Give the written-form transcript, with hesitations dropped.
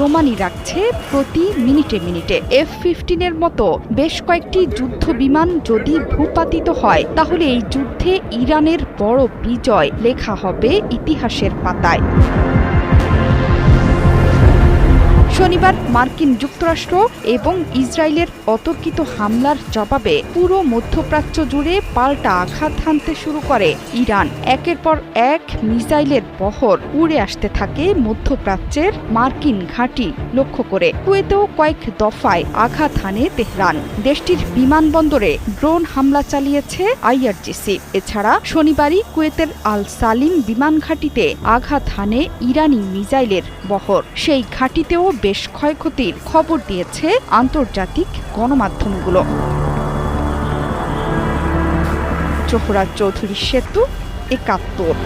প্রমাণই রাখছে প্রতি মিনিটে মিনিটে। F-15 মতো বেশ কয়েকটি যুদ্ধ বিমান যদি ভূপাতিত হয় তাহলে এই যুদ্ধে ইরানের বড় বিজয় লেখা হবে ইতিহাসের পাতায়। শনিবার মার্কিন যুক্তরাষ্ট্র এবং ইসরায়েলের অতর্কিত হামলার জবাবে পুরো মধ্যপ্রাচ্য জুড়ে পাল্টা আঘাত হানতে শুরু করে ইরান। একের পর এক মিসাইলের বহর উড়ে আসতে থাকে মধ্যপ্রাচ্যের মার্কিন ঘাঁটি লক্ষ্য করে। কুয়েতেও কয়েক দফায় আঘাত হানে তেহরান। দেশটির বিমানবন্দরে ড্রোন হামলা চালিয়েছে IRGC। এছাড়া শনিবারই কুয়েতের আল সালিম বিমান ঘাঁটিতে আঘাত হানে ইরানি মিসাইলের বহর। সেই ঘাঁটিতেও বেশ ক্ষয়ক্ষতির খবর দিয়েছে আন্তর্জাতিক গণমাধ্যমগুলো। জোহরা চৌধুরী সেতু, ৭১।